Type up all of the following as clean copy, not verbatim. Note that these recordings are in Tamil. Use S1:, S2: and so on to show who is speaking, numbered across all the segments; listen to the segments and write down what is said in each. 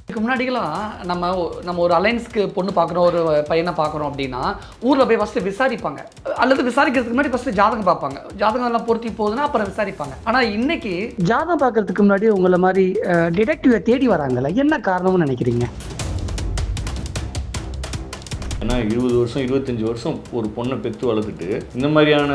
S1: இதுக்கு முன்னாடிலாம் நம்ம ஒரு அலைன்ஸ்க்கு பொண்ணு பார்க்குறோம், ஒரு பையனை பார்க்குறோம் அப்படின்னா ஊரில் போய் ஃபஸ்ட்டு விசாரிப்பாங்க, அல்லது விசாரிக்கிறதுக்கு முன்னாடி ஃபஸ்ட்டு ஜாதகம் பார்ப்பாங்க. ஜாதகம் எல்லாம் பொருத்தி போகுதுன்னா அப்புறம் விசாரிப்பாங்க. ஆனால் இன்னைக்கு ஜாதகம் பார்க்கறதுக்கு முன்னாடி உங்களை மாதிரி டிடெக்டிவை தேடி வராங்கல்ல, என்ன காரணம்னு நினைக்கிறீங்க?
S2: ஏன்னா 20 வருஷம் 25 வருஷம் ஒரு பொண்ணை பெற்று வளர்த்துட்டு இந்த மாதிரியான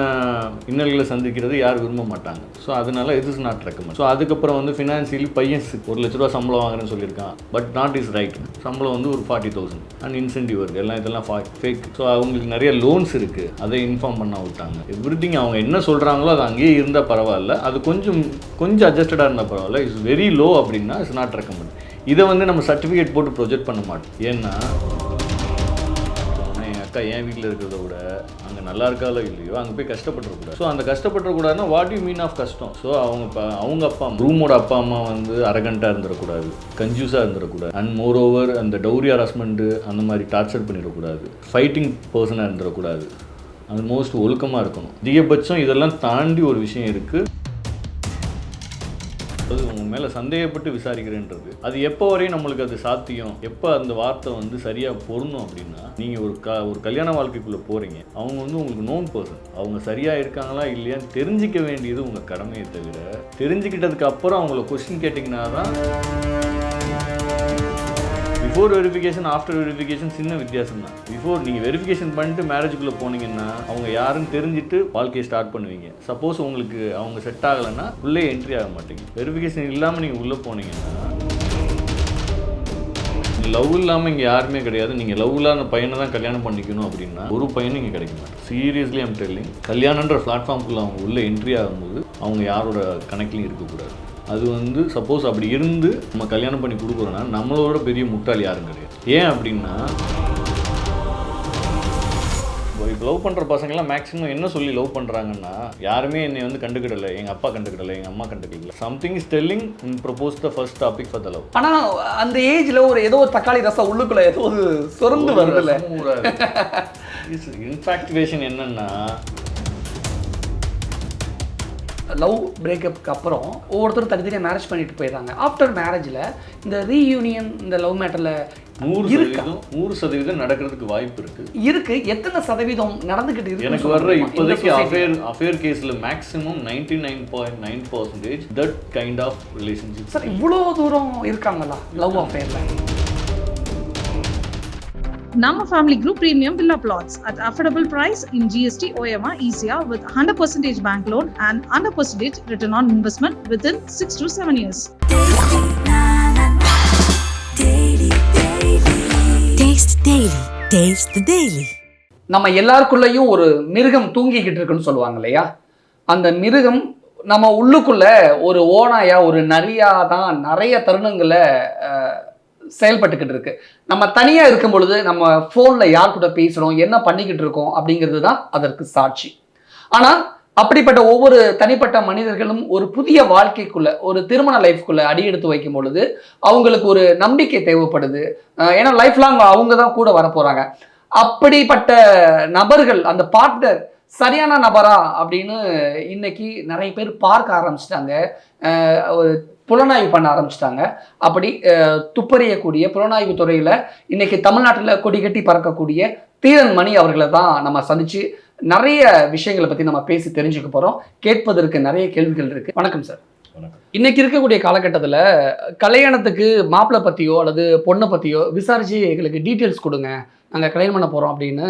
S2: இன்னல்களை சந்திக்கிறது யாரும் விரும்ப மாட்டாங்க. ஸோ அதனால it is not recommend. So அதுக்கப்புறம் வந்து ஃபினான்ஷியலி பையன் 1 லட்ச ரூபா சம்பளம் வாங்குறேன்னு சொல்லியிருக்கான், பட் நாட் இஸ் ரைட். சம்பளம் வந்து ஒரு 40,000 அண்ட் இன்சென்டிவ் இருக்குது, எல்லாம் இதெல்லாம் ஃபேக். ஸோ அவங்களுக்கு நிறைய லோன்ஸ் இருக்குது, அதை இன்ஃபார்ம் பண்ண விட்டாங்க. எவ்ரிதிங் அவங்க என்ன சொல்கிறாங்களோ அது அங்கேயே இருந்தால் பரவாயில்ல, அது கொஞ்சம் அட்ஜஸ்டடாக இருந்தால் பரவாயில்ல. இட்ஸ் வெரி லோ அப்படின்னா இட்ஸ் நாட் ரெக்கமெண்ட். இதை வந்து நம்ம சர்டிஃபிகேட் போட்டு ப்ரொஜெக்ட் பண்ண மாட்டோம். ஏன்னா அக்கா என் வீட்டில் இருக்கிறத விட அங்கே நல்லா இருக்காலோ இல்லையோ அங்கே போய் கஷ்டப்பட்டுறக்கூடாது. ஸோ அந்த கஷ்டப்பட்டுறக்கூடாதுன்னா வாட் யூ மீன் ஆஃப் கஷ்டம்? ஸோ அவங்க அப்பா ரூமோட அப்பா அம்மா வந்து அரகண்ட்டாக இருந்துடக்கூடாது, கன்ஜூஸாக இருந்துடக்கூடாது, அண்ட் மோர் ஓவர் அந்த டவுரி ஹராஸ்மெண்ட்டு அந்த மாதிரி டார்ச்சர் பண்ணிடக்கூடாது, ஃபைட்டிங் பர்சனாக இருந்துடக்கூடாது, அது மோஸ்ட் ஒழுக்கமாக இருக்கணும். அதிகபட்சம் இதெல்லாம் தாண்டி ஒரு விஷயம் இருக்குது, அது உங்கள் மேலே சந்தேகப்பட்டு விசாரிக்கிறேன்றது. அது எப்போ வரையும் நம்மளுக்கு அது சாத்தியம், எப்போ அந்த வார்த்தை வந்து சரியாக பொருணும் அப்படின்னா, நீங்கள் ஒரு கல்யாண வாழ்க்கைக்குள்ளே போகிறீங்க, அவங்க வந்து உங்களுக்கு நோன் பர்சன், அவங்க சரியாக இருக்காங்களா இல்லையான்னு தெரிஞ்சிக்க வேண்டியது உங்கள் கடமையை தவிர, தெரிஞ்சுக்கிட்டதுக்கு அப்புறம் அவங்கள கொஸ்டின் கேட்டிங்கன்னா தான். பிஃபோர் வெரிஃபிகேஷன் ஆஃப்டர் வெரிஃபிகேஷன் சின்ன வித்தியாசம் தான். பிஃபோர் நீங்கள் வெரிஃபிகேஷன் பண்ணிட்டு மேரேஜுக்குள்ளே போனீங்கன்னா அவங்க யாருன்னு தெரிஞ்சுட்டு வாழ்க்கையை ஸ்டார்ட் பண்ணுவீங்க. சப்போஸ் உங்களுக்கு அவங்க செட் ஆகலைன்னா உள்ளே என்ட்ரி ஆக மாட்டீங்க. வெரிஃபிகேஷன் இல்லாமல் நீங்கள் உள்ளே போனீங்கன்னா லவ் இல்லாமல் இங்கே யாருமே கிடையாது. நீங்கள் லவ் இல்லாத பையனை தான் கல்யாணம் பண்ணிக்கணும் அப்படின்னா ஒரு பையனும் இங்கே கிடைக்க மாட்டேன். சீரியஸ்லி ஐம் டெல்லிங், கல்யாணன்ற பிளாட்ஃபார்முக்குள்ளே அவங்க உள்ளே என்ட்ரி ஆகும்போது அவங்க யாரோட கணக்கிலையும் இருக்கக்கூடாது. அது வந்து சப்போஸ் அப்படி இருந்து நம்ம கல்யாணம் பண்ணி கொடுக்குறோன்னா நம்மளோட பெரிய முட்டாள் யாரும் கிடையாது. ஏன் அப்படின்னா இப்போ லவ் பண்ணுற பசங்கள்லாம் மேக்ஸிமம் என்ன சொல்லி லவ் பண்ணுறாங்கன்னா, யாருமே என்னை வந்து கண்டுக்கிடலை, எங்கள் அப்பா கண்டுக்கிடலை, எங்கள் அம்மா கண்டுக்கிடல, something is telling in propose the first topic for the love.
S1: ஆனால் அந்த ஏஜில் ஏதோ ஒரு தக்காளி ரசம் உள்ளுக்குள்ளே ஏதோ ஒரு சொருந்து வருதுல்ல.
S2: இன்ஃபேக்சுவேஷன் என்னன்னா,
S1: லவ் பிரேக்கப்புக்கு அப்புறம் ஒவ்வொருத்தரும் தனித்தனியாக மேரேஜ் பண்ணிட்டு போயிடுறாங்க. ஆஃப்டர் மேரேஜில் இந்த ரீயூனியன் இந்த லவ் மேட்டரில்
S2: 100% நடக்கிறதுக்கு வாய்ப்பு இருக்கு.
S1: எத்தனை சதவீதம் நடந்துகிட்டு இருக்கு?
S2: எனக்கு வர்ற இப்போதைக்கு அஃபேர் கேஸில் maximum 99.9% that kind of relationship.
S1: Sir இவ்வளோ தூரம் இருக்காங்களா லவ் அஃபேரில்?
S3: Nama Family Group Premium Villa Plots at affordable price in GST OMR ECR with 100% bank loan and 100% return on investment within 6 to 7 years.
S4: Taste Daily. Taste the Daily.
S1: நம்ம எல்லாருக்குள்ளேயும் ஒரு மிருகம் தூங்கிக்கிட்டு இருக்குன்னு சொல்லுவாங்க இல்லையா? அந்த மிருகம் நம்ம உள்ளுக்குள்ள ஒரு ஓனாயா ஒரு நரியா தான் நிறைய தருணங்களை செயல்பட்டுக்கிட்டு இருக்கு. நம்ம தனியாக இருக்கும் பொழுது நம்ம ஃபோனில் யார் கூட பேசுகிறோம், என்ன பண்ணிக்கிட்டு இருக்கோம் அப்படிங்கிறது தான் அதற்கு சாட்சி. ஆனால் அப்படிப்பட்ட ஒவ்வொரு தனிப்பட்ட மனிதர்களும் ஒரு புதிய வாழ்க்கைக்குள்ள, ஒரு திருமண லைஃப்குள்ள அடியெடுத்து வைக்கும் பொழுது அவங்களுக்கு ஒரு நம்பிக்கை தேவைப்படுது. ஏன்னா லைஃப் லாங் அவங்க தான் கூட வரப்போகிறாங்க. அப்படிப்பட்ட நபர்கள், அந்த பார்ட்னர் சரியான நபரா அப்படின்னு இன்னைக்கு நிறைய பேர் பார்க்க ஆரம்பிச்சிட்டாங்க, ஒரு புலனாய்வு பண்ண ஆரம்பிச்சிட்டாங்க. அப்படி துப்பறியக்கூடிய புலனாய்வு துறையில் இன்னைக்கு தமிழ்நாட்டில் கொடி கட்டி பறக்கக்கூடிய தீரன் மணி அவர்களை தான் நம்ம சந்திச்சு நிறைய விஷயங்களை பற்றி நம்ம பேசி தெரிஞ்சுக்க போகிறோம். கேட்பதற்கு நிறைய கேள்விகள் இருக்குது. வணக்கம் சார். இன்னைக்கு இருக்கக்கூடிய காலகட்டத்தில் கல்யாணத்துக்கு மாப்பிள்ளை பற்றியோ அல்லது பொண்ணை பற்றியோ விசாரித்து எங்களுக்கு டீட்டெயில்ஸ் கொடுங்க, நாங்கள் கல்யாணம் பண்ண போகிறோம் அப்படின்னு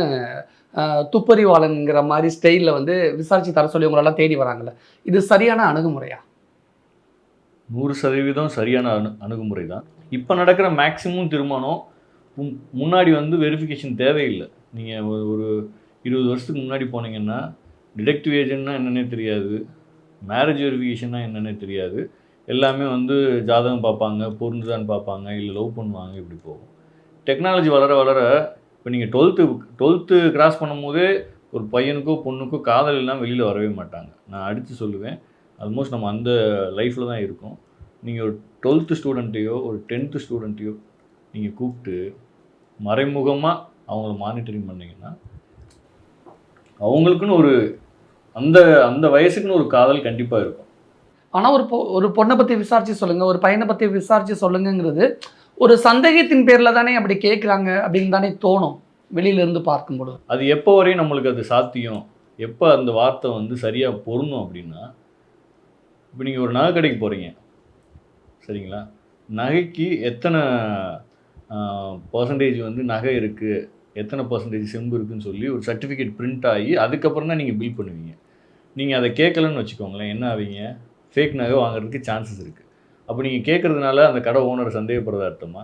S1: துப்பறிவாளன்ங்கிற மாதிரி ஸ்டைலில் வந்து விசாரித்து தர சொல்லி உங்களெல்லாம் தேடி வராங்கல்ல, இது சரியான அணுகுமுறையா?
S2: 100% சரியான அணுகுமுறை தான். இப்போ நடக்கிற மேக்ஸிமம் திருமணம் முன்னாடி வந்து வெரிஃபிகேஷன் தேவையில்லை. நீங்கள் ஒரு 20 வருஷத்துக்கு முன்னாடி போனீங்கன்னா டிடெக்டிவ் ஏஜென்ட்னா என்னன்னே தெரியாது, மேரேஜ் வெரிஃபிகேஷன்னா என்னன்னே தெரியாது. எல்லாமே வந்து ஜாதகம் பார்ப்பாங்க, பொருந்துதான்னு பார்ப்பாங்க, இல்லை லவ் பண்ணுவாங்க, இப்படி போகும். டெக்னாலஜி வளர வளர இப்போ நீங்கள் 12th கிராஸ் பண்ணும்போதே ஒரு பையனுக்கோ பொண்ணுக்கோ காதல் இல்லாமல் வெளியில் வரவே மாட்டாங்க. நான் அடித்து சொல்லுவேன், ஆல்மோஸ்ட் நம்ம அந்த லைஃப்பில் தான் இருக்கோம். நீங்கள் ஒரு 12th ஸ்டூடெண்ட்டையோ ஒரு 10th ஸ்டூடெண்ட்டையோ நீங்கள் கூப்பிட்டு மறைமுகமாக அவங்கள மானிட்டரிங் பண்ணிங்கன்னா அவங்களுக்குன்னு ஒரு அந்த வயசுக்குன்னு ஒரு காதல் கண்டிப்பாக இருக்கும்.
S1: ஆனால் ஒரு பொண்ணை பற்றி விசாரித்து சொல்லுங்கள், ஒரு பையனை பற்றி விசாரித்து சொல்லுங்கிறது ஒரு சந்தேகத்தின் பேரில் தானே அப்படி கேட்குறாங்க அப்படின்னு தானே தோணும் வெளியிலேருந்து பார்க்கும்பொழுது.
S2: அது எப்போ வரையும் நம்மளுக்கு அது சாத்தியம், எப்போ அந்த வார்த்தை வந்து சரியாக பொருந்தும் அப்படின்னா, இப்போ நீங்கள் ஒரு நகை கடைக்கு போகிறீங்க சரிங்களா, நகைக்கு எத்தனை பர்சன்டேஜ் வந்து நகை இருக்குது, எத்தனை பர்சன்டேஜ் செம்பு இருக்குதுன்னு சொல்லி ஒரு சர்டிஃபிகேட் பிரிண்ட் ஆகி அதுக்கப்புறம் தான் நீங்கள் பில் பண்ணுவீங்க. நீங்கள் அதை கேட்கலன்னு வச்சுக்கோங்களேன், என்ன ஆவீங்க, ஃபேக் நகை வாங்குறதுக்கு சான்சஸ் இருக்குது. அப்போ நீங்கள் கேட்குறதுனால அந்த கடை ஓனரை சந்தேகப்படுறதா அர்த்தமா,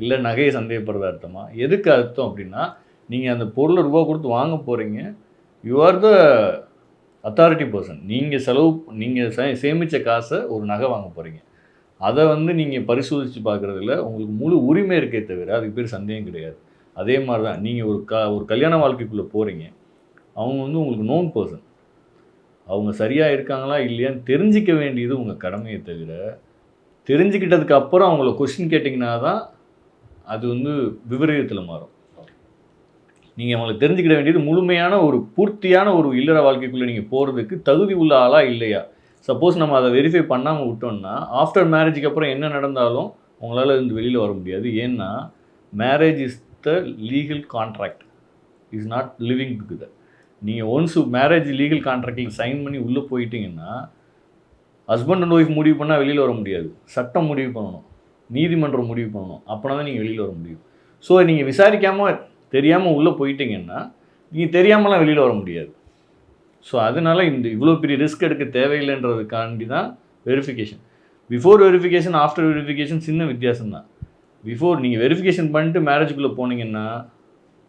S2: இல்லை நகையை சந்தேகப்படுறதா அர்த்தமா? எதுக்கு அர்த்தம் அப்படின்னா, நீங்கள் அந்த பொருளை ரூபா கொடுத்து வாங்க போகிறீங்க, you are the authority person. நீங்கள் சேமித்த காசை ஒரு நகை வாங்க போகிறீங்க, அதை வந்து நீங்கள் பரிசோதித்து பார்க்குறதுல உங்களுக்கு முழு உரிமை இருக்கே தவிர அதுக்கு பேர் சந்தேகம் கிடையாது. அதே மாதிரி தான் நீங்கள் ஒரு கல்யாண வாழ்க்கைக்குள்ளே போகிறீங்க, அவங்க வந்து உங்களுக்கு நோன் பர்சன், அவங்க சரியாக இருக்காங்களா இல்லையான்னு தெரிஞ்சிக்க வேண்டியது உங்கள் கடமையை தவிர, தெரிஞ்சுக்கிட்டதுக்கு அப்புறம் அவங்கள கொஸ்டின் கேட்டிங்கன்னா தான் அது வந்து விபரீதத்தில் மாறும். நீங்கள் அவங்களை தெரிஞ்சுக்கிட வேண்டியது முழுமையான ஒரு பூர்த்தியான ஒரு இல்லற வாழ்க்கைக்குள்ளே நீங்கள் போகிறதுக்கு தகுதி உள்ள ஆளா இல்லையா. சப்போஸ் நம்ம அதை வெரிஃபை பண்ணாமல் விட்டோம்னா ஆஃப்டர் மேரேஜுக்கு அப்புறம் என்ன நடந்தாலும் உங்களால் இருந்து வெளியில் வர முடியாது. ஏன்னா marriage is the legal contract, is not living together. நீங்கள் ஒன்ஸ் மேரேஜ் லீகல் கான்ட்ராக்டில் சைன் பண்ணி உள்ளே போயிட்டீங்கன்னா ஹஸ்பண்ட் அண்ட் ஒய்ஃப் முடிவு பண்ணால் வெளியில் வர முடியாது. சட்டம் முடிவு பண்ணணும், நீதிமன்றம் முடிவு பண்ணணும், அப்போனா தான் நீங்கள் வெளியில் வர முடியும். ஸோ நீங்கள் விசாரிக்காமல் தெரியாமல் உள்ளே போயிட்டீங்கன்னா நீங்கள் தெரியாமலாம் வெளியில் வர முடியாது. ஸோ அதனால் இவ்வளோ பெரிய ரிஸ்க் எடுக்க தேவையில்லைன்றதுக்காண்டி தான் verification. Before verification after verification சின்ன வித்தியாசம் தான். பிஃபோர் நீங்கள் வெரிஃபிகேஷன் பண்ணிட்டு மேரேஜுக்குள்ளே போனீங்கன்னா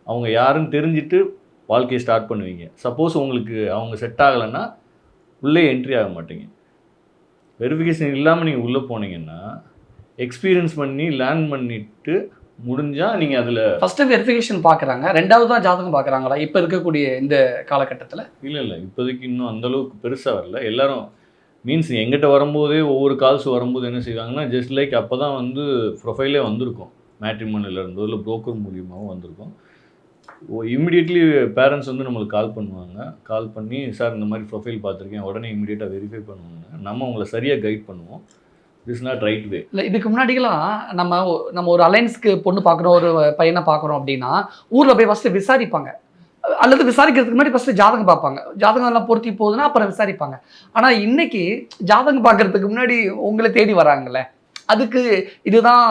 S2: அவங்க யாருன்னு தெரிஞ்சுட்டு வாழ்க்கையை ஸ்டார்ட் பண்ணுவீங்க. சப்போஸ் உங்களுக்கு அவங்க செட் ஆகலைன்னா உள்ளே என்ட்ரி ஆக மாட்டீங்க. வெரிஃபிகேஷன் இல்லாமல் நீங்கள் உள்ளே போனீங்கன்னா எக்ஸ்பீரியன்ஸ் பண்ணி லேர்ன் பண்ணிவிட்டு முடிஞ்சால் நீங்கள் அதில்
S1: ஃபஸ்ட்டு வெரிஃபிகேஷன் பார்க்குறாங்க, ரெண்டாவது தான் ஜாதகம் பார்க்குறாங்களா இப்போ இருக்கக்கூடிய இந்த காலகட்டத்தில்?
S2: இல்லை இப்போதைக்கு இன்னும் அந்தளவுக்கு பெருசாக வரல. எல்லோரும் மீன்ஸ் எங்கிட்ட வரும்போதே ஒவ்வொரு கால்ஸ் வரும்போது என்ன செய்வாங்கன்னா ஜஸ்ட் லைக் அப்போ தான் வந்து ப்ரொஃபைலே வந்திருக்கும், மேட்ரிமோனியில் இருந்தோ இல்லை ப்ரோக்கர் மூலியமாகவும் வந்திருக்கும். இம்மிடியட்லி பேரண்ட்ஸ் வந்து நம்மளுக்கு கால் பண்ணுவாங்க. கால் பண்ணி சார் இந்த மாதிரி ப்ரொஃபைல் பார்த்துருக்கேன், உடனே இம்மிடியேட்டாக வெரிஃபை பண்ணுவாங்க. நம்ம அவங்கள சரியாக கைட் பண்ணுவோம். It's not right way.
S1: இல்லை இதுக்கு முன்னாடிலாம் நம்ம ஒரு அலைன்ஸ்க்கு பொண்ணு பார்க்குறோம், ஒரு பையனை பார்க்குறோம் அப்படின்னா ஊரில் போய் ஃபஸ்ட்டு விசாரிப்பாங்க, அல்லது விசாரிக்கிறதுக்கு முன்னாடி ஃபஸ்ட்டு ஜாதகம் பார்ப்பாங்க. ஜாதகம் எல்லாம் பொருத்தி போகுதுன்னா அப்புறம் விசாரிப்பாங்க. ஆனால் இன்னைக்கு ஜாதகம் பார்க்கறதுக்கு முன்னாடி உங்களை தேடி வராங்கல்ல, அதுக்கு இதுதான்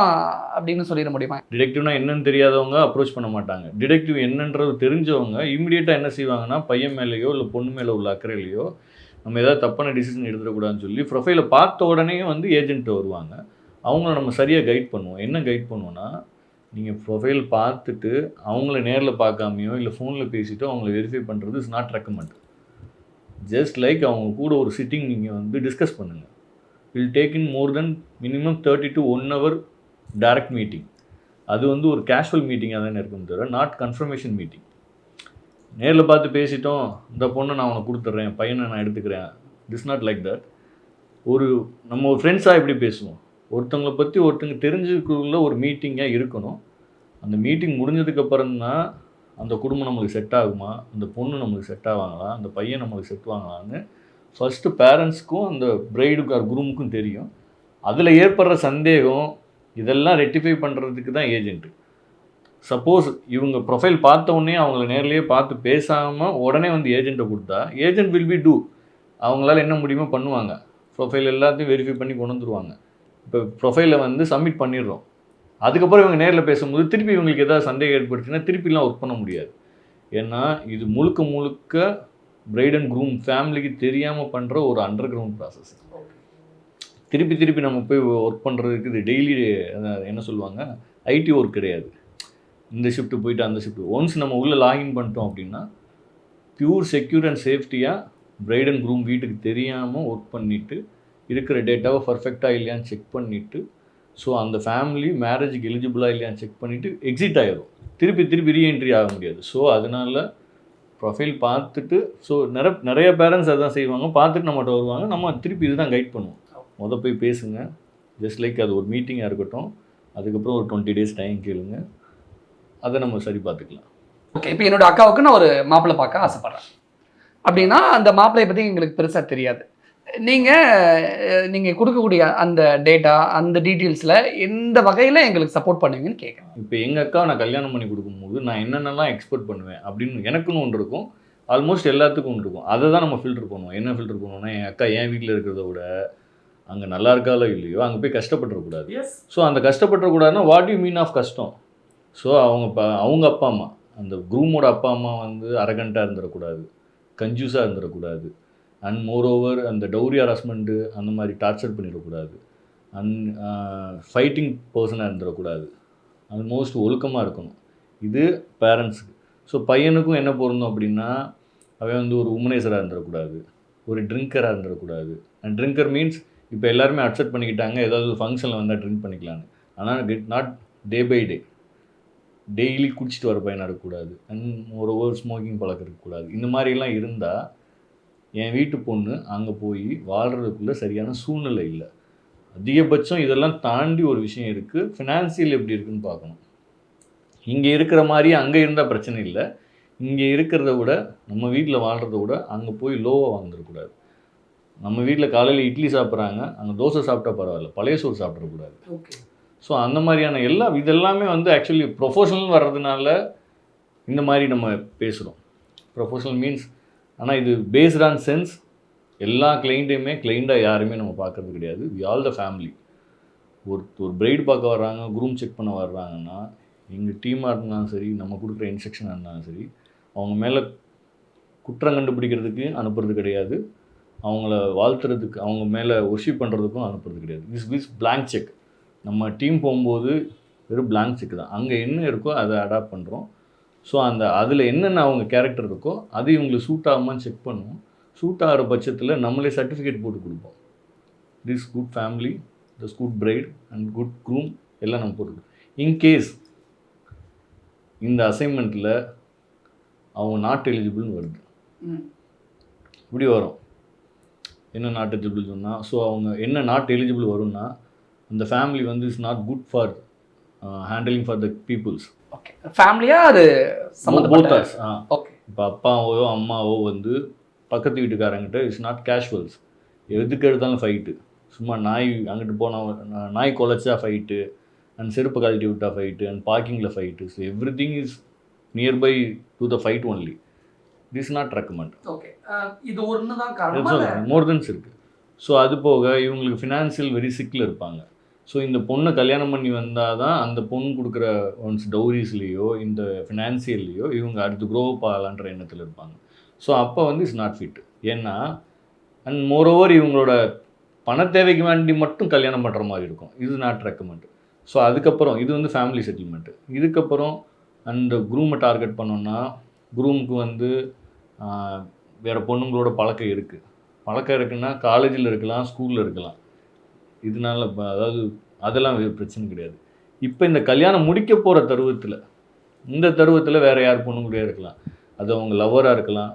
S1: அப்படின்னு சொல்லிட முடியுமா?
S2: டிடெக்டிவ்னா என்னன்னு தெரியாதவங்க அப்ரோச் பண்ண மாட்டாங்க. டிடெக்டிவ் என்னன்றது தெரிஞ்சவங்க இம்மிடியேட்டாக என்ன செய்வாங்கன்னா பையன் மேலேயோ இல்லை பொண்ணு மேலே உள்ள அக்கறையிலையோ நம்ம ஏதாவது தப்பான டிசிஷன் எடுத்துடக்கூடாதுன்னு சொல்லி ப்ரொஃபைலை பார்த்த உடனே வந்து ஏஜென்ட் வருவாங்க. அவங்கள நம்ம சரியாக கைட் பண்ணுவோம். என்ன கைட் பண்ணுவோன்னா, நீங்கள் ப்ரொஃபைல் பார்த்துட்டு அவங்கள நேரில் பார்க்காமையோ இல்லை ஃபோனில் பேசிட்டோ அவங்கள வெரிஃபை பண்ணுறது is not recommend. Just like அவங்க கூட ஒரு சிட்டிங் நீங்கள் வந்து டிஸ்கஸ் பண்ணுங்கள். Will take in more then minimum 30 to 1 hour direct meeting. அது வந்து ஒரு கேஷுவல் மீட்டிங்காக தானே இருக்கும் தவிர நாட் கன்ஃபர்மேஷன் மீட்டிங். நேரில் பார்த்து பேசிட்டோம், இந்த பொண்ணை நான் உனக்கு கொடுத்துட்றேன், பையனை நான் எடுத்துக்கிறேன், இட்ஸ் நாட் லைக் தட். நம்ம ஒரு ஃப்ரெண்ட்ஸாக எப்படி பேசுவோம், ஒருத்தவங்களை பற்றி ஒருத்தங்க தெரிஞ்சுக்குள்ள ஒரு மீட்டிங்காக இருக்கணும். அந்த மீட்டிங் முடிஞ்சதுக்கப்புறம் தான் அந்த குடும்பம் நம்மளுக்கு செட் ஆகுமா, அந்த பொண்ணு நம்மளுக்கு செட் ஆவாங்களா, அந்த பையன் நம்மளுக்கு செட் ஆகலான்னு ஃபஸ்ட்டு பேரண்ட்ஸ்க்கும் அந்த பிரைடுக்கு ஆர் குரூமுக்கும் தெரியும். அதில் ஏற்படுற சந்தேகம் இதெல்லாம் ரெக்டிஃபை பண்ணுறதுக்கு தான் ஏஜென்ட்டு. சப்போஸ் இவங்க ப்ரொஃபைல் பார்த்த உடனே அவங்கள நேர்லேயே பார்த்து பேசாமல் உடனே வந்து ஏஜென்ட்டை கொடுத்தா ஏஜென்ட் வில் பி டூ, அவங்களால என்ன முடியுமோ பண்ணுவாங்க. ப்ரொஃபைல் எல்லாத்தையும் வெரிஃபை பண்ணி கொண்டு வந்துருவாங்க. இப்போ ப்ரொஃபைலை வந்து சப்மிட் பண்ணிடுறோம், அதுக்கப்புறம் இவங்க நேரில் பேசும்போது திருப்பி இவங்களுக்கு ஏதாவது சந்தேகம் ஏற்படுச்சுன்னா திருப்பிலாம் ஒர்க் பண்ண முடியாது. ஏன்னா இது முழுக்க பிரைட் அண்ட் க்ரூம் ஃபேமிலிக்கு தெரியாமல் பண்ணுற ஒரு அண்டர் கிரவுண்ட் ப்ராசஸ். திருப்பி நம்ம போய் ஒர்க் பண்ணுறதுக்கு இது டெய்லி என்ன சொல்லுவாங்க, ஐடி ஒர்க் கிடையாது. இந்த ஷிஃப்ட்டு போயிட்டு அந்த ஷிஃப்ட்டு ஒன்ஸ் நம்ம உள்ளே லாகின் பண்ணிட்டோம் அப்படின்னா பியூர் செக்யூர் அண்ட் சேஃப்டியாக பிரைட் அண்ட் க்ரூம் வீட்டுக்கு தெரியாமல் ஒர்க் பண்ணிவிட்டு இருக்கிற டேட்டாவை பர்ஃபெக்டாக இல்லையான்னு செக் பண்ணிவிட்டு, ஸோ அந்த ஃபேமிலி மேரேஜுக்கு எலிஜிபிளாக இல்லையான்னு செக் பண்ணிவிட்டு எக்ஸிட் ஆகிடும். திருப்பி ரீஎன்ட்ரி ஆக முடியாது. ஸோ அதனால் ப்ரொஃபைல் பார்த்துட்டு, ஸோ நிறைய பேரண்ட்ஸ் அதுதான் செய்வாங்க, பார்த்துட்டு நம்மகிட்ட வருவாங்க, நம்ம திருப்பி இதுதான் கைட் பண்ணுவோம். போய் பேசுங்க, ஜஸ்ட் லைக் அது ஒரு மீட்டிங்காக இருக்கட்டும், அதுக்கப்புறம் ஒரு 20 days டைம் கேளுங்க, அதை நம்ம சரி பார்த்துக்கலாம்.
S1: ஓகே, இப்போ என்னோட அக்காவுக்கு நான் ஒரு மாப்பிள்ளை பார்க்க ஆசைப்பட்றேன் அப்படின்னா அந்த மாப்பிள்ளையை பற்றி எங்களுக்கு பெருசாக தெரியாது. நீங்கள் கொடுக்கக்கூடிய அந்த டேட்டா அந்த டீட்டெயில்ஸில் எந்த வகையில் எங்களுக்கு சப்போர்ட் பண்ணுவீங்கன்னு கேட்குறேன்.
S2: இப்போ எங்கள் அக்கா நான் கல்யாணம் பண்ணி கொடுக்கும்போது நான் என்னென்னலாம் எக்ஸ்பெக்ட் பண்ணுவேன் அப்படின்னு எனக்குன்னு ஒன்று இருக்கும், ஆல்மோஸ்ட் எல்லாத்துக்கும் ஒன்று இருக்கும். அதை தான் நம்ம ஃபில்டர் பண்ணுவோம். என்ன ஃபில்டர் பண்ணுவோம்னா, என் அக்கா என் வீட்டில் இருக்கிறத விட அங்கே நல்லா இருக்காலோ இல்லையோ அங்கே போய் கஷ்டப்பட்டுறக்கூடாது. ஸோ அந்த கஷ்டப்பட்டுறக்கூடாதுன்னா வாட் யூ மீன் ஆஃப் கஷ்டம்? ஸோ அவங்க அப்பா அம்மா, அந்த குரூமோட அப்பா அம்மா வந்து அரகண்ட்டாக இருந்துடக்கூடாது, கன்ஜூஸாக இருந்துடக்கூடாது, அண்ட் மோரோவர் அந்த டௌரி ஹராஸ்மெண்ட்டு அந்த மாதிரி டார்ச்சர் பண்ணிடக்கூடாது, ஃபைட்டிங் பர்சனாக இருந்துடக்கூடாது, ஆல்மோஸ்ட் ஒழுக்கமாக இருக்கணும். இது பேரண்ட்ஸுக்கு. ஸோ பையனுக்கும் என்ன பொருந்தும் அப்படின்னா, அவன் வந்து ஒரு உமனேசராக இருந்துடக்கூடாது, ஒரு ட்ரிங்கராக இருந்துடக்கூடாது. அண்ட் ட்ரிங்கர் மீன்ஸ் இப்போ எல்லாருமே அக்செப்ட் பண்ணிக்கிட்டாங்க, ஏதாவது ஒரு ஃபங்க்ஷனில் வந்தால் ட்ரிங்க் பண்ணிக்கலான்னு. ஆனால் not day by day, daily குடிச்சிட்டு வர பையனாக இருக்கக்கூடாது, அண்ட் மோரோவர் ஸ்மோக்கிங் பழக்கம் இருக்கக்கூடாது. இந்த மாதிரிலாம் இருந்தால் என் வீட்டு பொண்ணு அங்கே போய் வாழ்கிறதுக்குள்ளே சரியான சூழ்நிலை இல்லை. அதிகபட்சம் இதெல்லாம் தாண்டி ஒரு விஷயம் இருக்குது, ஃபினான்சியல் எப்படி இருக்குன்னு பார்க்கணும். இங்கே இருக்கிற மாதிரி அங்கே இருந்தால் பிரச்சனை இல்லை, இங்கே இருக்கிறத விட நம்ம வீட்டில் வாழ்கிறத விட அங்கே போய் லோவாக வாழ்ந்துடக்கூடாது. நம்ம வீட்டில் காலையில் இட்லி சாப்பிட்றாங்க, அங்கே தோசை சாப்பிட்டா பரவாயில்ல, பழைய சோறு சாப்பிட்றக்கூடாது.
S1: ஓகே.
S2: ஸோ அந்த மாதிரியான இதெல்லாமே வந்து ஆக்சுவலி ப்ரொஃபஷனல் வர்றதுனால இந்த மாதிரி நம்ம பேசுகிறோம். ப்ரொஃபஷனல் மீன்ஸ், ஆனால் இது பேஸ்ட் ஆன் சென்ஸ். எல்லா கிளைண்ட்டையுமே கிளைண்ட்டாக யாருமே நம்ம பார்க்குறது கிடையாது. We all the family. ஒரு பிரைடு பார்க்க வர்றாங்க, குரூம் செக் பண்ண வர்றாங்கன்னா, எங்கள் டீமாக இருந்தாலும் சரி, நம்ம கொடுக்குற இன்ஸ்ட்ரக்ஷனாக இருந்தாலும் சரி, அவங்க மேலே குற்றம் கண்டுபிடிக்கிறதுக்கு அனுப்புறது கிடையாது, அவங்கள வாழ்த்துறதுக்கு, அவங்க மேலே ஒர்ஷிப் பண்ணுறதுக்கும் அனுப்புறது கிடையாது. This blank cheque. நம்ம டீம் போகும்போது வெறும் பிளாங்க் செக் தான். அங்கே என்ன இருக்கோ அதை அடாப்ட் பண்ணுறோம். ஸோ அதில் என்னென்ன அவங்க கேரக்டர் இருக்கோ அது இவங்களுக்கு சூட் ஆகுமான்னு செக் பண்ணுவோம். சூட் ஆகிற பட்சத்தில் நம்மளே சர்டிஃபிகேட் போட்டு கொடுப்போம். This good family, this good bride and good groom எல்லாம் நம்ம போட்டு கொடுப்போம். இன்கேஸ் இந்த அசைன்மெண்ட்டில் அவங்க நாட் எலிஜிபிள்னு வருது, இப்படி வரும். என்ன நாட் எலிஜிபிள் சொன்னால், ஸோ அவங்க என்ன நாட் எலிஜிபிள் வரும்னா, அந்த ஃபேமிலி வந்து is not good for handling for the peoples.
S1: Okay. ஃபேமிலியாக அது சம்மந்தப்பட்ட.
S2: ஓகே. இப்போ அப்பாவோ அம்மாவோ வந்து பக்கத்து வீட்டுக்காரங்கிட்ட இட்ஸ் நாட் கேஷுவல்ஸ். எதுக்கு எடுத்தாலும் ஃபைட்டு, சும்மா நாய் அங்கிட்டு போனால் நாய் குலைச்சா ஃபைட்டு, அண்ட் செருப்பு கழட்டி விட்டா ஃபைட்டு, அண்ட் பார்க்கிங்கில் fight. So everything is nearby to the fight only. This not recommend.
S1: Okay. இது ஒன்று தான் காரணம்,
S2: மோர் தென்ஸ் இருக்குது. ஸோ அது போக இவங்களுக்கு ஃபினான்ஷியல் வெரி சிக்கில் இருப்பாங்க. ஸோ இந்த பொண்ணை கல்யாணம் பண்ணி வந்தால் தான் அந்த பொண்ணு கொடுக்குற ஒன்ஸ் டௌரிஸ்லேயோ இந்த ஃபினான்சியல்லையோ இவங்க அடுத்து க்ரோ ஆகலான்ற எண்ணத்தில் இருப்பாங்க. ஸோ அப்போ வந்து இட்ஸ் நாட் ஃபிட். ஏன்னா அண்ட் மோரோவர் இவங்களோட பண தேவைக்கு வேண்டி மட்டும் கல்யாணம் பண்ணுற மாதிரி இருக்கும். இது நாட் ரெக்கமெண்ட். ஸோ அதுக்கப்புறம் இது வந்து ஃபேமிலி செட்டில்மெண்ட்டு. இதுக்கப்புறம் அந்த குரூமை டார்கெட் பண்ணோன்னா, குரூமுக்கு வந்து வேறு பொண்ணுங்களோட பழக்கம் இருக்குன்னா காலேஜில் இருக்கலாம், ஸ்கூலில் இருக்கலாம். இதனால அதாவது அதெல்லாம் பிரச்சனை கிடையாது. இப்போ இந்த கல்யாணம் முடிக்க போகிற தருவத்தில் வேறு யார் பொண்ணுங்களே இருக்கலாம். அது அவங்க லவ்வராக இருக்கலாம்,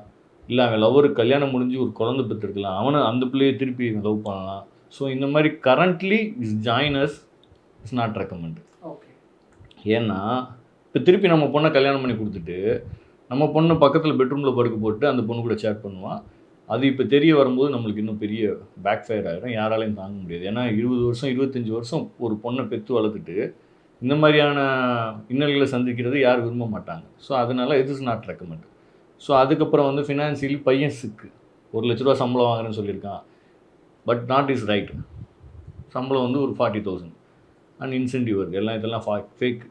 S2: இல்லை அவன் லவ்வருக்கு கல்யாணம் முடிஞ்சு ஒரு குழந்தை பெற்றிருக்கலாம், அவனை அந்த பிள்ளையை திருப்பி லவ் பண்ணலாம். ஸோ இந்த மாதிரி currently is joiners it's not recommend.
S1: Okay.
S2: ஏன்னா இப்போ திருப்பி நம்ம பொண்ணை கல்யாணம் பண்ணி கொடுத்துட்டு நம்ம பொண்ணை பக்கத்தில் பெட்ரூமில் படுக்க போட்டு அந்த பொண்ணு கூட சேட் பண்ணுவான். அது இப்போ தெரிய வரும்போது நம்மளுக்கு இன்னும் பெரிய பேக் ஃபயர் ஆகிடும், யாராலையும் தாங்க முடியாது. ஏன்னா 20 வருஷம் 25 வருஷம் ஒரு பொண்ணை பெற்று வளர்த்துட்டு இந்த மாதிரியான இன்னல்களை சந்திக்கிறது யார் விரும்ப மாட்டாங்க. ஸோ அதனால் it is not recommend. So அதுக்கப்புறம் வந்து ஃபினான்சியலி பையன் சிக்கு, 1 லட்ச ரூபா சம்பளம் வாங்குறேன்னு சொல்லியிருக்கான், பட் நாட் இஸ் ரைட். சம்பளம் வந்து ஒரு 40,000 அண்ட் இன்சென்டிவ் இருக்குது, எல்லாம் இதெல்லாம் ஃபேக்.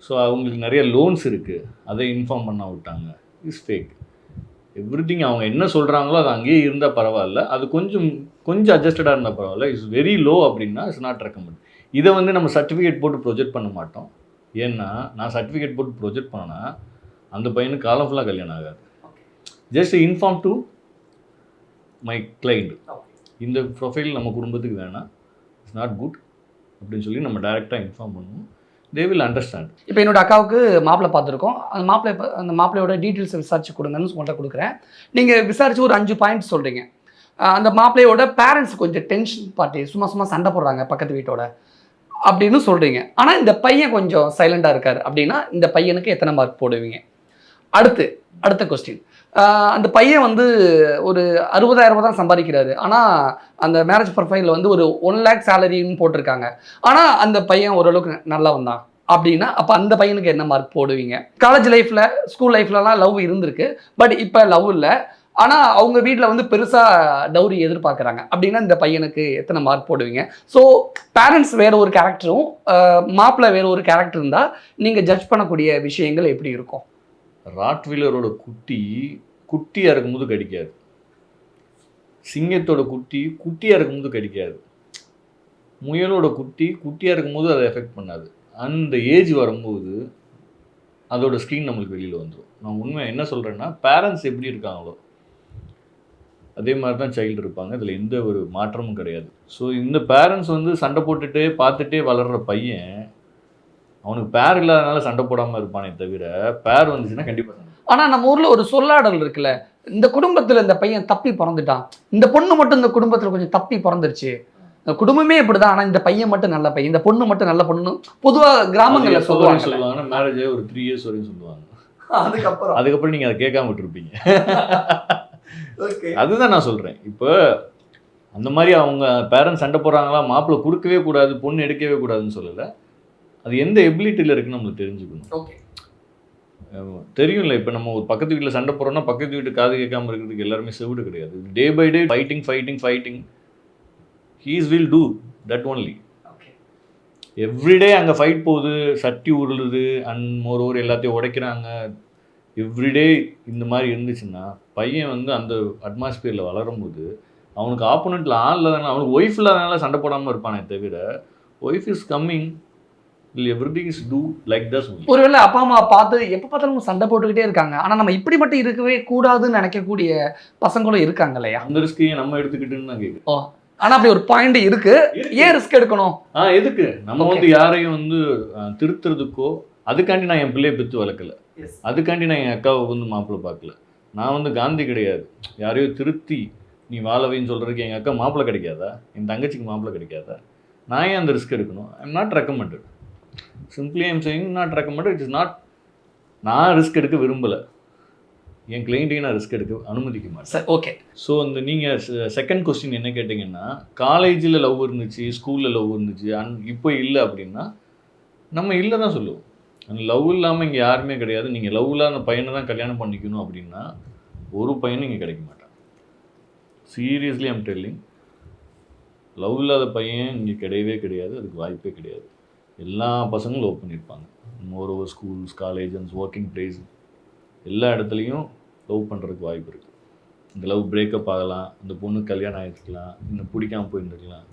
S2: ஸோ அவங்களுக்கு நிறைய லோன்ஸ் இருக்குது, அதை இன்ஃபார்ம் பண்ண விட்டாங்க, இஸ் ஃபேக். எவ்ரிதிங் அவங்க என்ன சொல்கிறாங்களோ அது அங்கேயே இருந்தால் பரவாயில்ல, அது கொஞ்சம் அட்ஜஸ்டடாக இருந்தால் பரவாயில்ல. இட்ஸ் வெரி லோ அப்படின்னா இட்ஸ் நாட் ரெக்கமெண்ட். இதை வந்து நம்ம சர்டிஃபிகேட் போட்டு ப்ரொஜெக்ட் பண்ண மாட்டோம். ஏன்னா நான் சர்டிஃபிகேட் போட்டு ப்ரொஜெக்ட் பண்ணேன்னா அந்த பையனுக்கு காலம் ஃபுல்லாக கல்யாணம் ஆகாது. Just inform to my client, இந்த ப்ரொஃபைல் நம்ம குடும்பத்துக்கு வேணாம், இட்ஸ் நாட் குட் அப்படின்னு சொல்லி நம்ம டைரெக்டாக இன்ஃபார்ம் பண்ணுவோம். They will understand.
S1: இப்போ என்னோட அக்காவுக்கு மாப்பிள்ளை பார்த்துருக்கோம், அந்த மாப்பிள்ளையோட டீட்டெயில்ஸ் விசாரிச்சு கொடுங்கன்னு உங்கள்கிட்ட கொடுக்குறேன். நீங்கள் விசாரிச்சு ஒரு 5 பாயிண்ட் சொல்கிறீங்க. அந்த மாப்பிள்ளையோட பேரண்ட்ஸ் கொஞ்சம் டென்ஷன் பார்ட்டி, சும்மா சண்டை போடுறாங்க பக்கத்து வீட்டோட அப்படின்னு சொல்கிறீங்க. ஆனால் இந்த பையன் கொஞ்சம் சைலண்டாக இருக்கார் அப்படின்னா இந்த பையனுக்கு எத்தனை மார்க் போடுவீங்க? அடுத்த கொஸ்டின், அந்த பையன் வந்து ஒரு 60,000 ரூபாய் தான் சம்பாதிக்கிறாரு. ஆனால் அந்த மேரேஜ் ப்ரொஃபைலில் வந்து ஒரு 1 lakh சேலரின்னு போட்டிருக்காங்க. ஆனால் அந்த பையன் ஓரளவுக்கு நல்லவன் தான் அப்படின்னா, அப்போ அந்த பையனுக்கு என்ன மார்க் போடுவீங்க? காலேஜ் லைஃப்பில், ஸ்கூல் லைஃப்லலாம் லவ் இருந்திருக்கு, பட் இப்போ லவ் இல்லை. ஆனால் அவங்க வீட்டில் வந்து பெருசாக டவுரி எதிர்பார்க்குறாங்க அப்படின்னா இந்த பையனுக்கு எத்தனை மார்க் போடுவீங்க? ஸோ பேரண்ட்ஸ் வேறு ஒரு கேரக்டரும் மாப்பிள்ளை வேறு ஒரு கேரக்டர் இருந்தால் நீங்கள் ஜட்ஜ் பண்ணக்கூடிய விஷயங்கள் எப்படி இருக்கும்?
S2: ராட்வீலரோட குட்டி குட்டியாக இருக்கும்போது கடிக்காது, சிங்கத்தோட குட்டி குட்டியாக இருக்கும்போது கடிக்காது, முயலோட குட்டி குட்டியாக இருக்கும்போது அதை எஃபெக்ட் பண்ணாது. அந்த ஏஜ் வரும்போது அதோட ஸ்க்ரீன் நம்மளுக்கு வெளியில் வந்துடும். நான் உண்மை என்ன சொல்கிறேன்னா, பேரண்ட்ஸ் எப்படி இருக்காங்களோ அதே மாதிரி தான் சைல்டு இருப்பாங்க. இதில் எந்த ஒரு மாற்றமும் கிடையாது. ஸோ இந்த பேரண்ட்ஸ் வந்து சண்டை போட்டுட்டே பார்த்துட்டே வளர்கிற பையன் அவனுக்கு பேர் இல்லாதனால சண்டை போடாமல் இருப்பானே தவிர, பேர் வந்துச்சுன்னா கண்டிப்பாக.
S1: ஆனால் நம்ம ஊரில் ஒரு சொல்லாடல் இருக்குல்ல, இந்த குடும்பத்தில் இந்த பையன் தப்பி பிறந்துட்டான், இந்த பொண்ணு மட்டும் இந்த குடும்பத்தில் கொஞ்சம் தப்பி பிறந்துருச்சு, இந்த குடும்பமே இப்படிதான், ஆனால் இந்த பையன் மட்டும் நல்ல பையன், இந்த பொண்ணு மட்டும் நல்ல பொண்ணு, பொதுவாக கிராமங்களில்
S2: சொல்லுவாங்க. மேரேஜ் ஒரு 3 years வரையும் சொல்லுவாங்க. அதுக்கப்புறம் நீங்கள் அதை கேட்காம விட்டுருப்பீங்க. அதுதான் நான் சொல்கிறேன். இப்போ அந்த மாதிரி அவங்க பேரண்ட்ஸ் சண்டை போடுறாங்களா, மாப்பிள்ளை கொடுக்கவே கூடாது, பொண்ணு எடுக்கவே கூடாதுன்னு சொல்லலை. அது எந்த எபிலிட்டியில் இருக்குன்னு நம்மளுக்கு தெரிஞ்சுக்கணும். தெரியும்ல, இப்போ நம்ம ஒரு பக்கத்து வீட்டில் சண்டை போடுறோம்னா பக்கத்து வீட்டு காது கேட்காம இருக்கிறதுக்கு எல்லாருமே செவிடு கிடையாது. Day by day fighting he's will do that only. Everyday அங்கே ஃபைட் போகுது, சட்டி உருளுது, அண்ட் மோரோவர் எல்லாத்தையும் உடைக்கிறாங்க. எவ்ரிடே இந்த மாதிரி இருந்துச்சுன்னா பையன் வந்து அந்த அட்மாஸ்பியரில் வளரும்போது அவனுக்கு ஆப்போனண்ட்டில் ஆள் இல்லாதனால, அவனுக்கு ஒய்ஃப் இல்லாதனால சண்டை போடாமல் இருப்பானே தவிர, wife is coming, everything is do like that.
S1: ஒருவேளை அப்பா அம்மா பார்த்து எப்போ பார்த்தாலும் சண்டை போட்டுக்கிட்டே இருக்காங்க, ஆனால் நம்ம இப்படி மட்டும் இருக்கவே கூடாதுன்னு நினைக்கக்கூடிய பசங்களும் இருக்காங்க இல்லையா?
S2: அந்த ரிஸ்கையும் நம்ம எடுத்துக்கிட்டுன்னு நான் கேட்குறேன்.
S1: ஆனால் அப்படி ஒரு பாயிண்ட் இருக்கு, ஏன் ரிஸ்க் எடுக்கணும்?
S2: எதுக்கு நம்ம வந்து யாரையும் வந்து திருத்துறதுக்கோ, அதுக்காண்டி நான் என் பிள்ளையை பெற்று வளர்க்கல, அதுக்காண்டி நான் என் அக்காவை வந்து மாப்பிள்ளை பார்க்கல. நான் வந்து காந்தி கிடையாது. யாரையோ திருத்தி நீ வாழவைன்னு சொல்கிறதுக்கு எங்கள் அக்கா மாப்பிள்ளை கிடைக்காதா, என் தங்கச்சிக்கு மாப்பிள்ளை கிடைக்காதா? நான் ஏன் அந்த ரிஸ்க் எடுக்கணும்? I'm not recommended. Simply I'm saying not recommended. It is not. நான் ரிஸ்க் எடுக்க விரும்பலை, என் கிளைண்ட்டையும் நான் ரிஸ்க் எடுக்க அனுமதிக்க மாட்டேன்.
S1: ஓகே.
S2: ஸோ அந்த நீங்கள் செகண்ட் கொஸ்டின் என்ன கேட்டிங்கன்னா, காலேஜில் லவ் இருந்துச்சு, ஸ்கூலில் லவ் இருந்துச்சு, இப்போ இல்லை அப்படின்னா நம்ம இல்லை தான் சொல்லுவோம். அந்த லவ் இல்லாமல் இங்கே யாருமே கிடையாது. நீங்கள் லவ் இல்லாத பையனை தான் கல்யாணம் பண்ணிக்கணும் அப்படின்னா ஒரு பையனும் இங்கே கிடைக்க மாட்டான். சீரியஸ்லி ஐம் டெல்லிங், லவ் இல்லாத பையன் இங்கே கிடையவே கிடையாது, அதுக்கு வாய்ப்பே கிடையாது. எல்லா பசங்களும் லவ் பண்ணியிருப்பாங்க. Moreover schools, colleges, working place, எல்லா இடத்துலையும் லவ் பண்ணுறதுக்கு வாய்ப்பு இருக்குது. இந்த லவ் பிரேக்கப் ஆகலாம், இந்த பொண்ணு கல்யாணம் ஆகிருக்கலாம், இன்னும் பிடிக்காமல் போயிருந்துருக்கலாம்,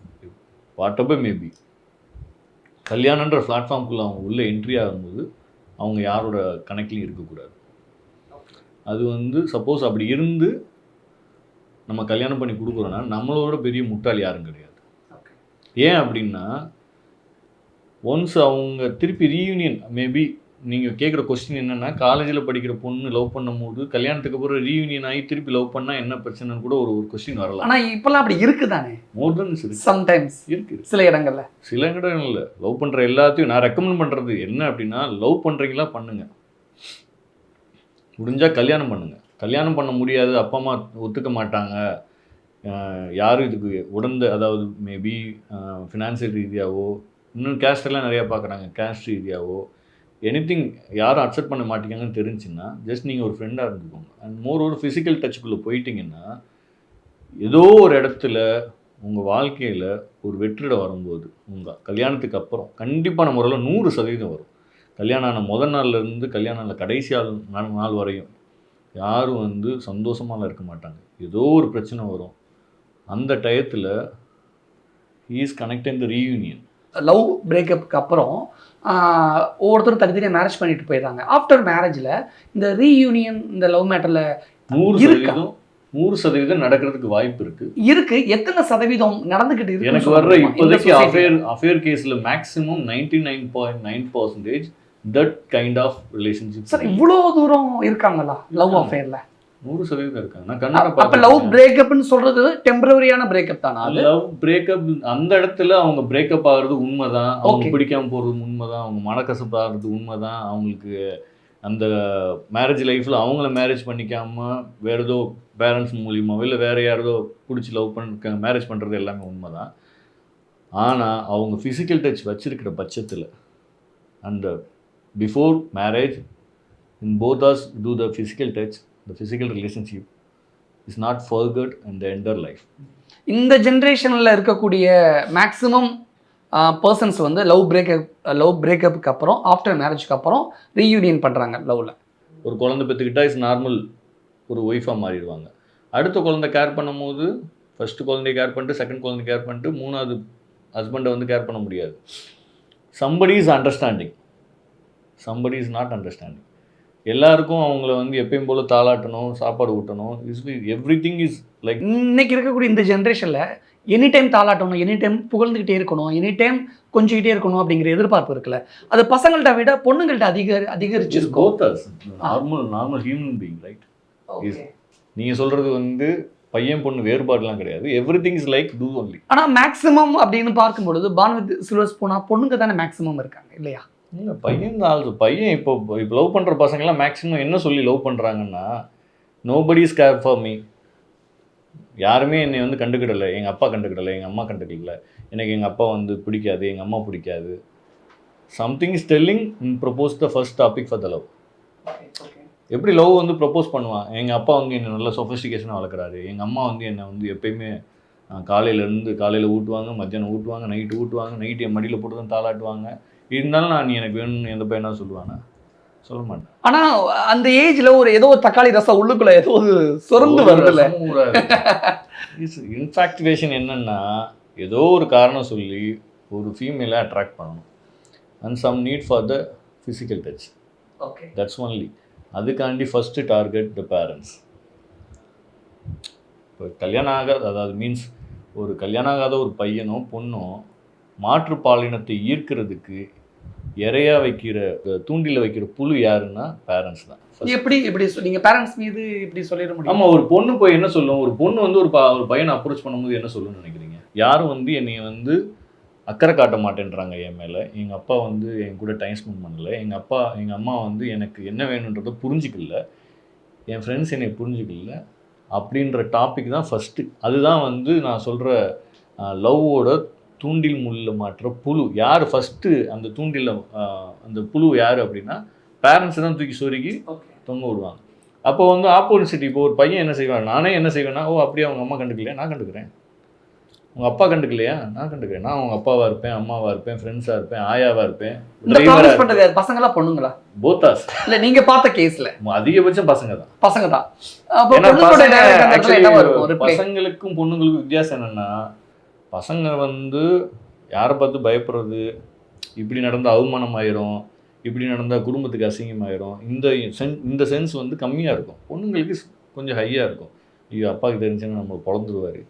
S2: வாட்டெவர் மேபி. கல்யாணன்ற பிளாட்ஃபார்முக்குள்ளே அவங்க உள்ளே என்ட்ரி ஆகும்போது அவங்க யாரோட கனெக்ட்லையும் இருக்கக்கூடாது. அது வந்து சப்போஸ் அப்படி இருந்து நம்ம கல்யாணம் பண்ணி கொடுக்குறோன்னா நம்மளோட பெரிய முட்டாள் யாரும் கிடையாது. ஏன் அப்படின்னா, ஒன்ஸ் அவங்க திருப்பி ரீயூனியன், மேபி நீங்கள் கேட்குற கொஸ்டின் என்னென்னா, காலேஜில் படிக்கிற பொண்ணு லவ் பண்ணும்போது கல்யாணத்துக்கு அப்புறம் ரீயூனியன் ஆகி திருப்பி லவ் பண்ணால் என்ன பிரச்சனைன்னு கூட ஒரு கொஸ்டின் வரலாம்.
S1: ஆனால் இப்போல்லாம் அப்படி இருக்குதானே?
S2: மோர் தென்
S1: சம்டைம்ஸ்
S2: இருக்குது.
S1: சில இடங்களில்
S2: லவ் பண்ணுற எல்லாத்தையும் நான் ரெக்கமெண்ட் பண்ணுறது என்ன அப்படின்னா, லவ் பண்ணுறீங்களா பண்ணுங்க, முடிஞ்சால் கல்யாணம் பண்ணுங்கள். கல்யாணம் பண்ண முடியாது, அப்பா அம்மா ஒத்துக்க மாட்டாங்க, யாரும் இதுக்கு உடந்த, அதாவது மேபி ஃபினான்சியல் ரீதியாகவோ, இன்னும் கேஸ்டெல்லாம் நிறையா பார்க்குறாங்க, கேஸ்ட் ரீதியாகவோ எனிதிங் யாரும் அக்செப்ட் பண்ண மாட்டேங்கன்னு தெரிஞ்சுன்னா ஜஸ்ட் நீங்கள் ஒரு ஃப்ரெண்டாக இருந்துக்கோங்க. அண்ட் மோர் ஒரு ஃபிசிக்கல் டச்சுக்குள்ளே போயிட்டீங்கன்னா ஏதோ ஒரு இடத்துல உங்கள் வாழ்க்கையில் ஒரு வெற்றிட வரும்போது உங்கள் கல்யாணத்துக்கு அப்புறம் கண்டிப்பான முறையில் 100% வரும். கல்யாணம் ஆன முதல் நாள்லேருந்து கல்யாணம் ஆன கடைசி நாள் வரையும் யாரும் வந்து சந்தோஷமாக இருக்க மாட்டாங்க. ஏதோ ஒரு பிரச்சனை வரும். அந்த டயத்தில் he is connected the reunion.
S1: Love பிரேக்கப்புக்கு அப்புறம் ஒவ்வொருத்தரும் தனித்தனியாக மேரேஜ் பண்ணிட்டு போயிடுறாங்க. ஆஃப்டர் மேரேஜில் இந்த ரீயூனியன், இந்த லவ் மேட்டரில்
S2: 100% நடக்கிறதுக்கு வாய்ப்பு
S1: இருக்கு. எத்தனை சதவீதம் நடந்துக்கிட்டு இருக்கு?
S2: எனக்கு வர்ற இப்போதைக்கு அஃபேர் கேஸில் maximum 99.9% that kind of relationship.
S1: Sir, இவ்வளோ தூரம் இருக்காங்களா லவ் அஃபேரில்?
S2: 100% இருக்காங்க.
S1: அப்ப லவ் பிரேக்கப்னு சொல்றது டெம்பரரியான பிரேக்கப் தானா?
S2: லவ் பிரேக்கப் அந்த இடத்துல அவங்க பிரேக்கப் ஆகுறது உண்மைதான், அவங்க பிடிக்காம போறது உண்மைதான், அவங்க மனக்கசப்பு ஆகுறது உண்மைதான், அவங்களுக்கு அந்த மேரேஜ் லைஃப்பில் அவங்கள மேரேஜ் பண்ணிக்காமல் வேறு ஏதோ பேரண்ட்ஸ் மூலியமாவோ இல்லை வேறு யாரதோ பிடிச்சி லவ் பண்ண மேரேஜ் பண்ணுறது எல்லாமே உண்மை தான். ஆனால் அவங்க ஃபிசிக்கல் டச் வச்சுருக்கிற பட்சத்தில் அந்த before marriage in both us do the physical touch, the physical relationship is not forgot in the entire life.
S1: இந்த ஜென்ரேஷனில் இருக்கக்கூடிய மேக்ஸிமம் பர்சன்ஸ் வந்து லவ் பிரேக்கப்புக்கு அப்புறம் ஆஃப்டர் மேரேஜ்க்கு அப்புறம் ரீயூனியன் பண்ணுறாங்க லவ்வில்.
S2: ஒரு குழந்தை பெற்றுக்கிட்டா இஸ் நார்மல் ஒரு ஒய்ஃபாக மாறிடுவாங்க. அடுத்த குழந்தை கேர் பண்ணும்போது ஃபஸ்ட்டு குழந்தைய கேர் பண்ணிட்டு செகண்ட் குழந்தை கேர் பண்ணிட்டு மூணாவது ஹஸ்பண்டை வந்து கேர் பண்ண முடியாது. somebody is understanding, somebody is not understanding. எல்லாருக்கும் அவங்கள வந்து எப்பயும் போல் தாளாட்டணும், சாப்பாடு ஊட்டணும், எவ்ரி திங் இஸ் லைக்.
S1: இன்னைக்கு இருக்கக்கூடிய இந்த ஜென்ரேஷனில் எனி டைம் தாளாட்டணும், எனி டைம் புகழ்ந்துக்கிட்டே இருக்கணும், எனி டைம் கொஞ்சிக்கிட்டே இருக்கணும் அப்படிங்கிற எதிர்பார்ப்பு இருக்குல்ல, அது பசங்கள்கிட்ட விட பொண்ணுங்கள்ட்ட அதிகரிச்சிருக்கும்.
S2: Normal human being right. நீங்கள் சொல்கிறது வந்து பையன் பொண்ணு வேறுபாடுலாம் கிடையாது. Everything is like two only. ஆனால்
S1: மேக்ஸிமம் அப்படின்னு பார்க்கும்பொழுது பான் வித் சில்வர் ஸ்பூனா பொண்ணுங்க தானே மேக்ஸிமம் இருக்காங்க இல்லையா?
S2: இல்லை பையன் தான். பையன் இப்போ லவ் பண்ணுற பசங்கள்லாம் மேக்ஸிமம் என்ன சொல்லி லவ் பண்ணுறாங்கன்னா, nobody is care for me. யாருமே என்னை வந்து கண்டுக்கிடலை, எங்கள் அப்பா கண்டுக்கிடலை, எங்கள் அம்மா கண்டுக்கல, எனக்கு எங்கள் அப்பா வந்து பிடிக்காது, எங்கள் அம்மா பிடிக்காது. Something is telling propose the first topic for the love. எப்படி லவ் வந்து ப்ரொப்போஸ் பண்ணுவான்? எங்கள் அப்பா வந்து என்னை நல்லா சொஃபிஸ்டிகேஷனாக வளர்க்குறாரு, எங்கள் அம்மா வந்து என்னை வந்து எப்பயுமே காலையில் ஊட்டுவாங்க, மத்தியானம் ஊட்டுவாங்க, நைட்டு ஊட்டுவாங்க, நைட்டு என் மடியில் போட்டு தான் தாளாட்டுவாங்க. இருந்தாலும் நான் எனக்கு வேணும்னு எந்த பையனா சொல்லுவானா? சொல்ல மாட்டேன்.
S1: ஆனால் அந்த ஏஜில் ஏதோ ஒரு தக்காளி ரசம் உள்ளுக்குள்ள ஏதோ ஒரு சொருந்து வருதுல்ல.
S2: இன்ஃபாக்டிவேஷன் என்னன்னா, ஏதோ ஒரு காரணம் சொல்லி ஒரு ஃபீமேலை அட்ராக்ட் பண்ணணும். And some need for the physical touch.
S1: Okay,
S2: that's only. அதுக்காண்டி ஃபஸ்ட்டு டார்கெட் த பேரண்ட்ஸ். இப்போ கல்யாணம் ஆகாத, அதாவது மீன்ஸ் ஒரு கல்யாணம் ஆகாத ஒரு பையனோ பொண்ணோ மாற்று பாலினத்தை ஈர்க்கிறதுக்கு இறையா வைக்கிற தூண்டில வைக்கிற புழு யாருன்னா பேரண்ட்ஸ் தான்.
S1: எப்படி நீங்கள் பேரண்ட்ஸ் மீது இப்படி சொல்லிட முடியும்?
S2: ஆமாம், ஒரு பொண்ணு போய் என்ன சொல்லும்? ஒரு பொண்ணு வந்து ஒரு பையனை அப்ரோச் பண்ணும்போது என்ன சொல்லுன்னு நினைக்கிறீங்க? யாரும் வந்து என்னை வந்து அக்கறை காட்ட மாட்டேன்றாங்க என் மேலே, எங்கள் அப்பா வந்து என் கூட டைம் ஸ்பெண்ட் பண்ணலை, எங்கள் அம்மா வந்து எனக்கு என்ன வேணுன்றதை புரிஞ்சிக்கல, என் ஃப்ரெண்ட்ஸ் என்னை புரிஞ்சிக்கல அப்படின்ற டாபிக் தான் ஃபஸ்ட்டு. அதுதான் வந்து நான் சொல்கிற லவ்வோட தூண்டில் முள்ள மாற்ற புழு. யார் ஃபஸ்ட்டு அந்த தூண்டில் அந்த புழு யார் அப்படின்னா பேரண்ட்ஸை தான் தூக்கி சொருகி தொங்க விடுவாங்க. அப்போ வந்து ஆப்போசிட். இப்போ ஒரு பையன் என்ன செய்வான், நானே என்ன செய்வேன்னா, ஓ அப்படியே அவங்க அம்மா கண்டுக்கலையா, நான் கண்டுக்கிறேன். உங்கள் அப்பா கண்டுக்கலையா, நான் கண்டுக்கிறேன். நான் அவங்க அப்பாவாக இருப்பேன், அம்மாவாக இருப்பேன், ஃப்ரெண்ட்ஸாக இருப்பேன், ஆயாவாக இருப்பேன்.
S1: பசங்களா பொண்ணுங்களா?
S2: போத்தாஸ்.
S1: இல்லை நீங்கள் பார்த்த கேஸில்
S2: அதிகபட்சம் பசங்க தான். பசங்களுக்கும் பொண்ணுங்களுக்கும் வித்தியாசம் என்னென்னா, பசங்க வந்து யாரை பார்த்து பயப்படுறது, இப்படி நடந்தால் அவமானம் ஆயிரும், இப்படி நடந்தால் குடும்பத்துக்கு அசிங்கமாயிரும், இந்த சென்ஸ் வந்து கம்மியாக இருக்கும். பொண்ணுங்களுக்கு கொஞ்சம் ஹையாக இருக்கும். ஐயோ அப்பாவுக்கு தெரிஞ்சுன்னா நம்ம பொழந்துருவார்,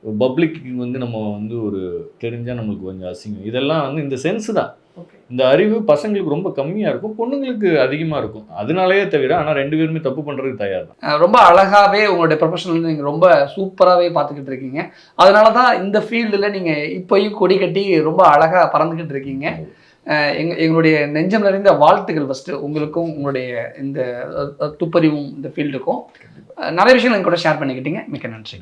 S2: பப்ளிக் வந்து நம்ம வந்து ஒரு தெரிஞ்சால் நம்மளுக்கு கொஞ்சம் அசிங்கம். இதெல்லாம் வந்து இந்த சென்ஸு தான். இந்த அறிவு பசங்களுக்கு ரொம்ப கம்மியாக இருக்கும், பொண்ணுங்களுக்கு அதிகமாக இருக்கும். அதனாலேயே தவிர ஆனால் ரெண்டு பேருமே தப்பு பண்ணுறதுக்கு தயார் தான்.
S1: ரொம்ப அழகாகவே உங்களுடைய ப்ரொஃபஷனல் நீங்கள் ரொம்ப சூப்பராகவே பார்த்துக்கிட்டு இருக்கீங்க. அதனால தான் இந்த ஃபீல்டில் நீங்கள் இப்போயும் கொடி கட்டி ரொம்ப அழகாக பறந்துக்கிட்டு இருக்கீங்க. எங்களுடைய நெஞ்சம் நிறைந்த வாழ்த்துக்கள் ஃபஸ்ட்டு உங்களுக்கும் உங்களுடைய இந்த துப்பறிவும் இந்த ஃபீல்டுக்கும். நிறைய விஷயங்கள் எங்க கூட ஷேர் பண்ணிக்கிட்டீங்க. மிக்க நன்றி.